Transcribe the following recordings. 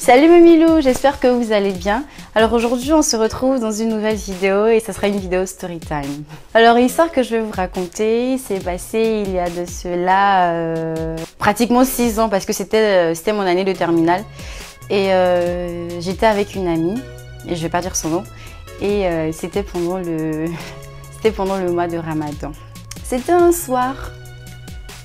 Salut mes Milou, j'espère que vous allez bien. Alors aujourd'hui on se retrouve dans une nouvelle vidéo et ça sera une vidéo story time. Alors l'histoire que je vais vous raconter s'est passée il y a de cela pratiquement 6 ans parce que c'était mon année de terminale. Et j'étais avec une amie, et je vais pas dire son nom, et c'était pendant le mois de Ramadan. C'était un soir.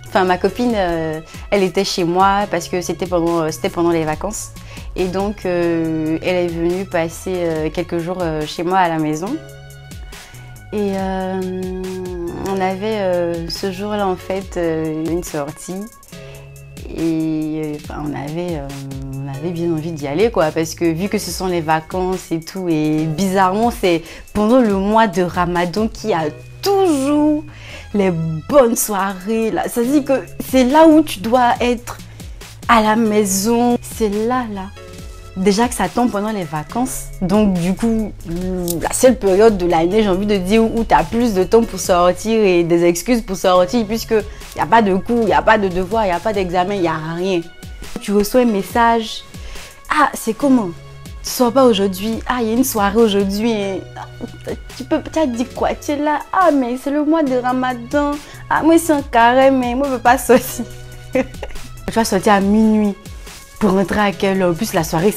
Enfin, ma copine, elle était chez moi parce que c'était pendant les vacances. Et donc, elle est venue passer quelques jours chez moi à la maison. Et on avait ce jour-là, en fait, une sortie. Et on avait bien envie d'y aller, quoi. Parce que vu que ce sont les vacances et tout, et bizarrement, c'est pendant le mois de Ramadan qu'il y a toujours les bonnes soirées là. Ça dit que c'est là où tu dois être à la maison. C'est là. Déjà que ça tombe pendant les vacances. Donc du coup, la seule période de l'année, j'ai envie de dire, où tu as plus de temps pour sortir et des excuses pour sortir, puisque il n'y a pas de cours, il n'y a pas de devoirs, il n'y a pas d'examen, il n'y a rien. Tu reçois un message. Ah, c'est comment? Tu sors pas aujourd'hui? Ah, il y a une soirée aujourd'hui. Tu as dit quoi? Tu es là? Ah, mais c'est le mois de Ramadan. Ah, moi c'est un carême, mais moi je ne peux pas sortir. Tu vas sortir à minuit pour rentrer à quelle heure? En plus, la soirée,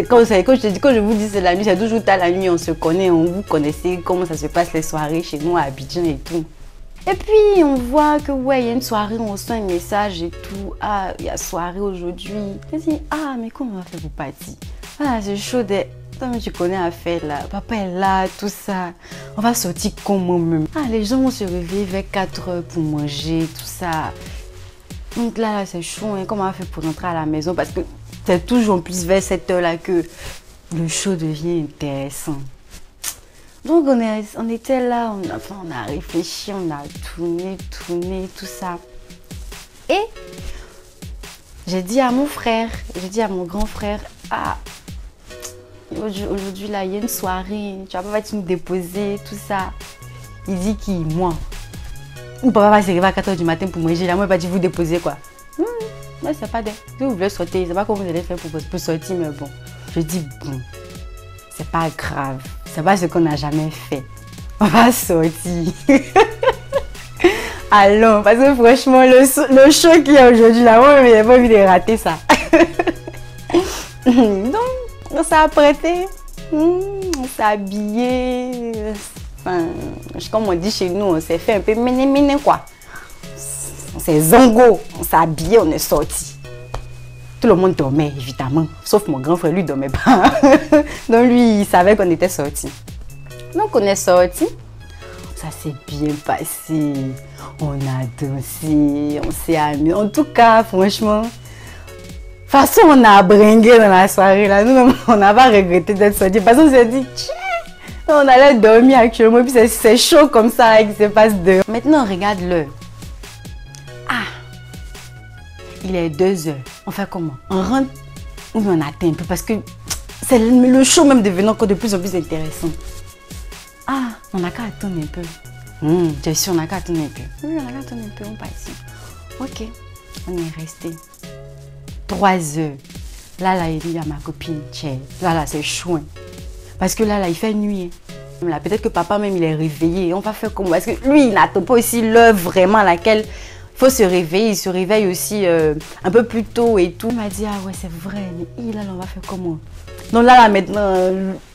quand je vous dis c'est la nuit, c'est toujours tard la nuit, on se connaît, vous connaissez comment ça se passe les soirées chez nous à Abidjan et tout. Et puis, on voit que ouais, il y a une soirée, on reçoit un message et tout. Ah, il y a soirée aujourd'hui. Je dis, ah, mais comment on va faire pour partir? Ah, c'est chaud. Toi, tu connais à faire là. Papa est là, tout ça. On va sortir comment même? Ah, les gens vont se réveiller vers 4 heures pour manger, tout ça. Donc là c'est chaud. Hein. Comment on va faire pour rentrer à la maison? Parce que c'est toujours en plus vers cette heure-là que le show devient intéressant. Donc on était là, on a réfléchi, on a tourné, tout ça. Et j'ai dit à mon frère, mon grand frère, ah, aujourd'hui là, il y a une soirée, tu vas pas nous déposer, tout ça. Il dit qui? Moi. Ou papa va se réveiller à 4 h du matin pour manger, là, moi, il va dire vous déposer quoi. Mais c'est pas des. Si vous voulez sortir, c'est pas comment vous allez faire pour sortir, mais bon. Je dis bon, c'est pas grave. C'est pas ce qu'on n'a jamais fait. On va sortir. Allons, parce que franchement, le show qu'il y a aujourd'hui, là, moi, j'ai pas envie de rater ça. Donc, on s'est apprêté, on s'est habillé. Enfin, comme on dit chez nous, on s'est fait un peu méné quoi. On s'est zongo, on s'est habillé, on est sorti. Tout le monde dormait, évidemment. Sauf mon grand frère, lui, dormait pas. Donc lui, il savait qu'on était sortis. Donc on est sortis. Ça s'est bien passé. On a dansé, on s'est amusé. En tout cas, franchement, de toute façon, on a bringué dans la soirée. Là. Nous, on n'a pas regretté d'être sortis. Parce qu'on s'est dit, tiens, on allait dormir actuellement. Puis c'est chaud comme ça qu'il se passe dehors. Maintenant, on regarde l'heure. Ah, il est 2 heures. On fait comment? On rentre ou on attend un peu parce que c'est le show même devenant encore de plus en plus intéressant. Ah, on n'a qu'à attendre un peu. Je suis, on n'a qu'à attendre un peu. Oui, on n'a qu'à attendre un peu, on part ici. Ok, on est resté 3 heures. Là, il dit à ma copine, tiens, là, c'est chaud. Hein. Parce que là, il fait nuit. Hein. Là, peut-être que papa même, il est réveillé. On va faire comment? Parce que lui, il n'attend pas aussi l'heure vraiment à laquelle il faut se réveiller. Il se réveille aussi un peu plus tôt et tout. Il m'a dit, ah ouais, c'est vrai. Mais là, on va faire comment? Donc là, maintenant,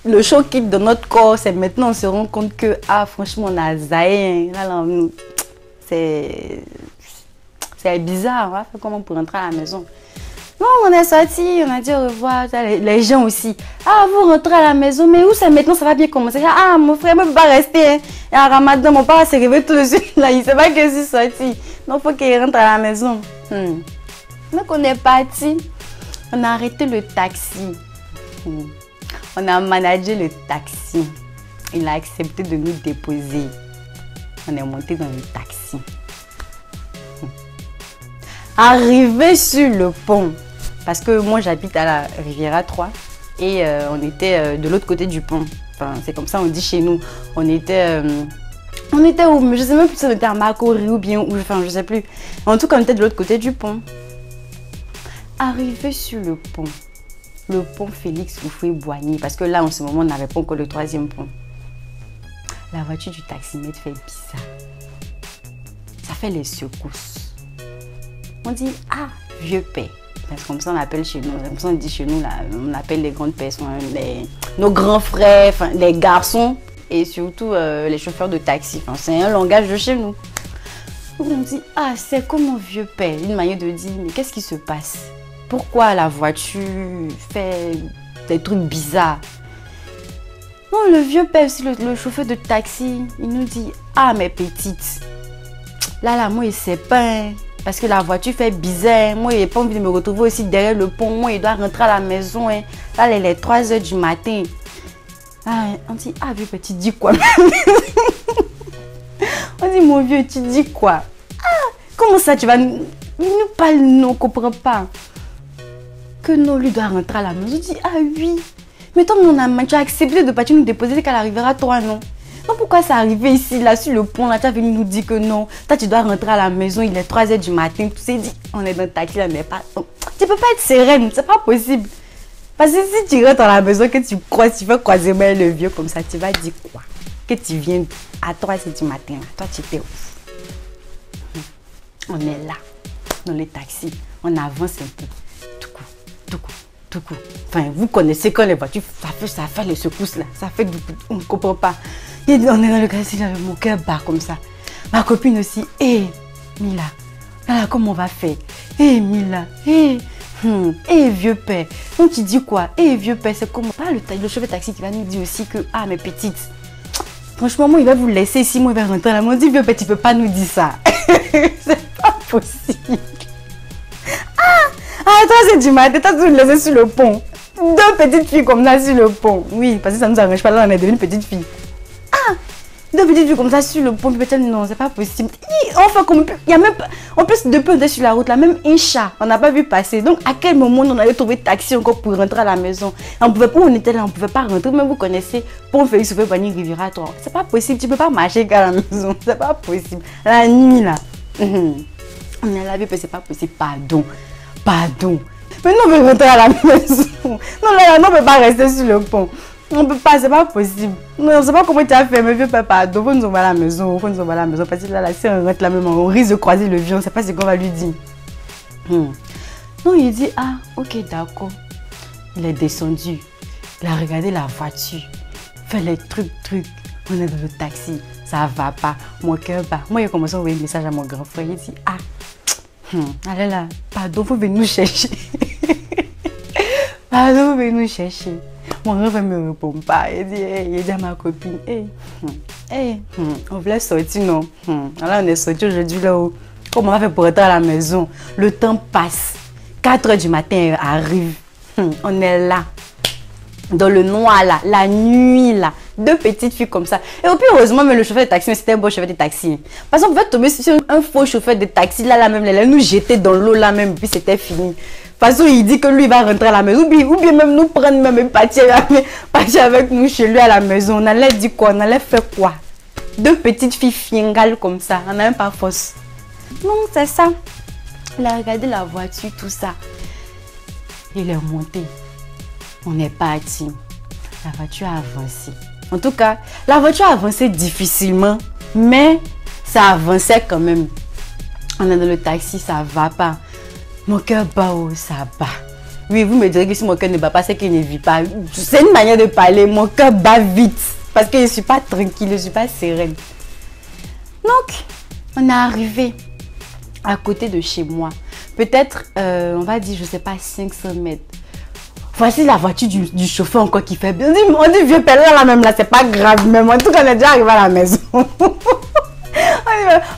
le show quitte de notre corps. C'est maintenant, on se rend compte que, ah, franchement, on a zaï. Hein. Là, c'est bizarre. On va faire comment pour rentrer à la maison? Non, on est sortis, on a dit au revoir. Les gens aussi. Ah, vous rentrez à la maison, mais où c'est maintenant? Ça va bien commencer. Ah, mon frère ne peut pas rester. Hein. Et à Ramadan, mon père s'est réveillé tout de suite. Là, il ne sait pas que je suis sortie. Donc, il faut qu'il rentre à la maison. Donc, on est parti. On a arrêté le taxi. On a managé le taxi. Il a accepté de nous déposer. On est monté dans le taxi. Arrivé sur le pont. Parce que moi, j'habite à la Riviera 3 et on était de l'autre côté du pont. Enfin, c'est comme ça on dit chez nous. On était où? Je sais même plus si on était à Makori ou bien où. Enfin, je sais plus. En tout cas, on était de l'autre côté du pont. Arrivé sur le pont, le pont Félix Houphouët-Boigny. Parce que là, en ce moment, on n'avait pas encore le 3e pont. La voiture du taximètre fait bizarre. Ça fait les secousses. On dit, ah, vieux père. Parce que comme ça, on appelle chez nous. Comme ça, on dit chez nous, là, on appelle les grandes personnes, nos grands frères, enfin, les garçons et surtout les chauffeurs de taxi. Enfin, c'est un langage de chez nous. Donc, on dit, ah, c'est comme mon vieux père. Une manière de dire, mais qu'est-ce qui se passe? Pourquoi la voiture fait des trucs bizarres? Non, le vieux père aussi, le chauffeur de taxi, il nous dit, ah, mes petites, là, moi, il sait pas, hein, parce que la voiture fait bizarre. Moi, il n'a pas envie de me retrouver aussi derrière le pont. Moi, il doit rentrer à la maison. Hein. Là, il est 3 h du matin. Ah, on dit, ah, vieux père, tu dis quoi? On dit, mon vieux, tu dis quoi? Ah, comment ça, tu vas nous parler, non, on ne comprend pas. Que non, lui doit rentrer à la maison. On dit, ah oui. Mais toi, tu as accepté de partir nous déposer dès qu'elle arrivera, toi, non? Non, pourquoi c'est arrivé ici, là, sur le pont, là, tu as venu nous dire que non. Toi, tu dois rentrer à la maison, il est 3 h du matin. Tout s'est dit, on est dans le taxi, là, mais pas... Tu peux pas être sereine, c'est pas possible. Parce que si tu rentres à la maison, que tu fais croiser le vieux comme ça, tu vas dire quoi? Que tu viens à 3 h du matin, là. Toi, tu étais où? On est là, dans les taxis, on avance un peu. Tout coup. Enfin, vous connaissez quand les voitures, ça fait les secousses là, ça fait du coup, on ne comprend pas. Et on est dans le taxi, là, mon cœur bat comme ça. Ma copine aussi, hé, Mila, là, comment on va faire? Hé, Mila, hé, vieux père. Donc tu dis quoi? Hé, vieux père, c'est comment? Pas le chauffeur de taxi qui va nous dire aussi que, ah, mes petites, franchement, moi, il va vous laisser ici, moi, il va rentrer là. Moi, je dis, vieux père, tu peux pas nous dire ça. C'est pas possible. Ah, toi, c'est du matin, toi, tu nous laisses sur le pont. 2 petites filles comme ça sur le pont. Oui, parce que ça ne nous arrange pas, là, on est devenue petite fille. Ah, 2 petites filles comme ça sur le pont, peut-être, non, c'est pas possible. On fait comme... Il y a même... En plus, depuis on était sur la route, là, même un chat, on n'a pas vu passer. Donc, à quel moment on allait trouver taxi encore pour rentrer à la maison? On pouvait pas, on était là, on pouvait pas rentrer. Même vous connaissez, pont Félix Houphouët-Boigny Riviera 3. C'est pas possible, tu peux pas marcher à la maison. C'est pas possible. La nuit, là. On est là, c'est pas possible, pardon. Mais nous, on veut rentrer à la maison. Non, là, on ne peut pas rester sur le pont. On ne peut pas, c'est pas possible. Non, on ne sait pas comment tu as fait, mais vieux papa, pardon, faut nous envoyer à la maison. Parce que là, si on rentre là même, on risque de croiser le vieux, on ne sait pas ce qu'on va lui dire. Non, il dit, ah, ok, d'accord. Il est descendu. Il a regardé la voiture. Fait les trucs. On est dans le taxi. Ça va pas. Mon cœur bat. Moi, il a commencé à envoyer un message à mon grand frère. Il dit, ah, allez là, pardon, vous venez nous chercher. Pardon, vous venez nous chercher. Mon grand frère ne me répond pas. Il dit à ma copine, on voulait sortir, non? Là, on est sorti aujourd'hui, là où, comment on va faire pour rentrer à la maison? Le temps passe. 4 h du matin arrive. On est là. Dans le noir, là, la nuit, là. 2 petites filles comme ça. Et au pire, heureusement, mais le chauffeur de taxi, c'était un bon chauffeur de taxi. Parce qu'on pouvait tomber sur un faux chauffeur de taxi, là même, là, nous jeter dans l'eau, là même, puis c'était fini. Parce qu'il dit que lui, il va rentrer à la maison, ou bien même nous prendre, même partir avec nous chez lui à la maison. On allait dire quoi? On allait faire quoi? 2 petites filles fingales comme ça, on n'a même pas force. Non, c'est ça. Il a regardé la voiture, tout ça. Il est monté. On est parti. La voiture a avancé. En tout cas, la voiture a avancé difficilement, mais ça avançait quand même. On est dans le taxi, ça va pas. Mon cœur bat, ça bat. Oui, vous me direz que si mon cœur ne bat pas, c'est qu'il ne vit pas. C'est une manière de parler. Mon cœur bat vite. Parce que je ne suis pas tranquille, je ne suis pas sereine. Donc, on est arrivé à côté de chez moi. Peut-être, on va dire, je ne sais pas, 500 mètres. Voici la voiture du chauffeur encore qui fait bien. On dit vieux père là même là, c'est pas grave. Même en tout cas, on est déjà arrivé à la maison.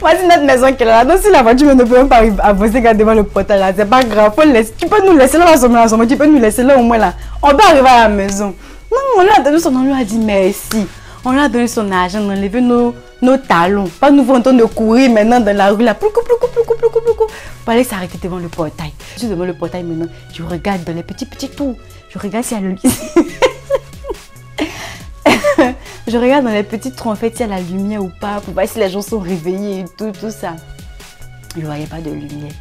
Voici notre maison qui est là. Donc si la voiture ne peut même pas avancer devant le portail là, c'est pas grave. Faut laisser. Tu peux nous laisser là, tu peux nous laisser là au moins là. On peut arriver à la maison. Non, on lui a donné son nom, on lui a dit merci. On lui a donné son argent, on a enlevé nos talons. Pas nous en train de courir maintenant dans la rue là. Pour aller s'arrêter devant le portail. Je suis devant le portail maintenant. Je regarde dans les petits trous. Je regarde s'il y a le... Je regarde dans les petits trous en fait s'il y a la lumière ou pas. Pour voir si les gens sont réveillés et tout ça. Je ne voyais pas de lumière.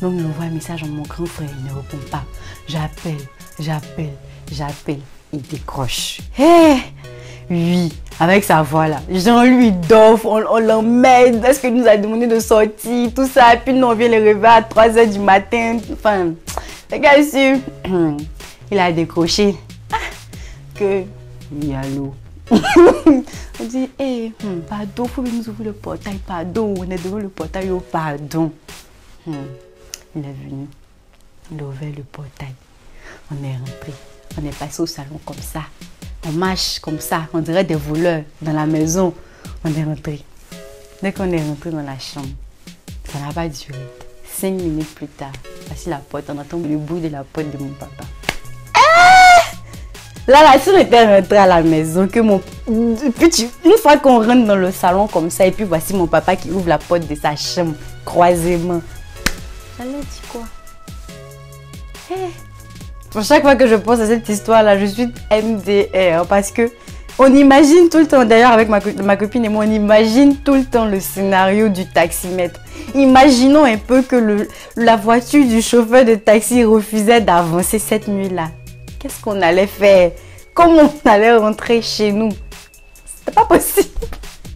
Donc, je envoie un message à mon grand frère. Il ne répond pas. J'appelle. J'appelle, il décroche. Hé, oui, avec sa voix là. Jean-Louis d'offre, on l'emmène parce qu'il nous a demandé de sortir, tout ça. Et puis nous on vient le réveiller à 3 h du matin. Enfin, le gars ici, il a décroché. Que, oui, allô. On dit, pardon, faut nous ouvrir le portail, pardon. On est devant le portail, oh, pardon. Il est venu, il a ouvert le portail. On est rentré, on est passé au salon comme ça. On marche comme ça, on dirait des voleurs dans la maison. On est rentré. Dès qu'on est rentré dans la chambre, ça n'a pas duré. 5 minutes plus tard, voici la porte, on entend le bruit de la porte de mon papa. Là, si on était rentré à la maison, que une fois qu'on rentre dans le salon comme ça, et puis voici mon papa qui ouvre la porte de sa chambre, croisément. J'allais dire quoi? Pour chaque fois que je pense à cette histoire-là, je suis MDR parce que on imagine tout le temps, d'ailleurs avec ma copine et moi, on imagine tout le temps le scénario du taximètre. Imaginons un peu que la voiture du chauffeur de taxi refusait d'avancer cette nuit-là. Qu'est-ce qu'on allait faire? Comment on allait rentrer chez nous? C'était pas possible.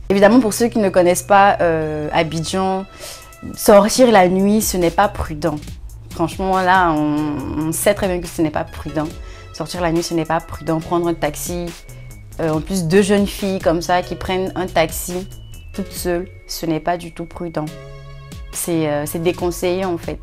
Évidemment, pour ceux qui ne connaissent pas Abidjan, sortir la nuit, ce n'est pas prudent. Franchement, là, on sait très bien que ce n'est pas prudent. Sortir la nuit, ce n'est pas prudent. Prendre un taxi, en plus 2 jeunes filles comme ça qui prennent un taxi toutes seules, ce n'est pas du tout prudent. C'est déconseillé en fait.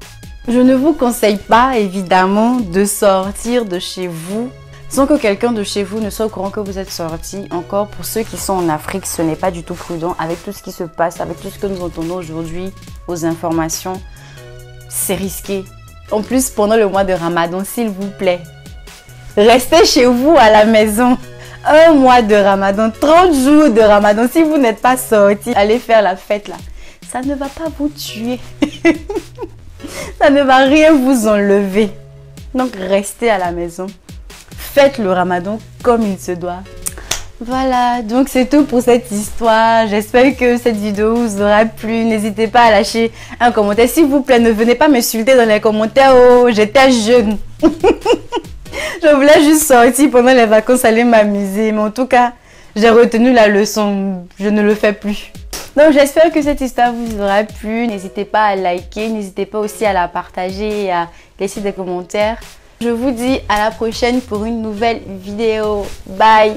Je ne vous conseille pas, évidemment, de sortir de chez vous sans que quelqu'un de chez vous ne soit au courant que vous êtes sorti. Encore, pour ceux qui sont en Afrique, ce n'est pas du tout prudent. Avec tout ce qui se passe, avec tout ce que nous entendons aujourd'hui aux informations, c'est risqué. En plus, pendant le mois de Ramadan, s'il vous plaît, restez chez vous à la maison. 1 mois de Ramadan, 30 jours de Ramadan. Si vous n'êtes pas sorti, allez faire la fête là. Ça ne va pas vous tuer. Ça ne va rien vous enlever. Donc, restez à la maison. Faites le Ramadan comme il se doit. Voilà, donc c'est tout pour cette histoire. J'espère que cette vidéo vous aura plu. N'hésitez pas à lâcher un commentaire. S'il vous plaît, ne venez pas m'insulter dans les commentaires. Oh, j'étais jeune. Je voulais juste sortir pendant les vacances, aller m'amuser. Mais en tout cas, j'ai retenu la leçon. Je ne le fais plus. Donc j'espère que cette histoire vous aura plu. N'hésitez pas à liker. N'hésitez pas aussi à la partager et à laisser des commentaires. Je vous dis à la prochaine pour une nouvelle vidéo. Bye!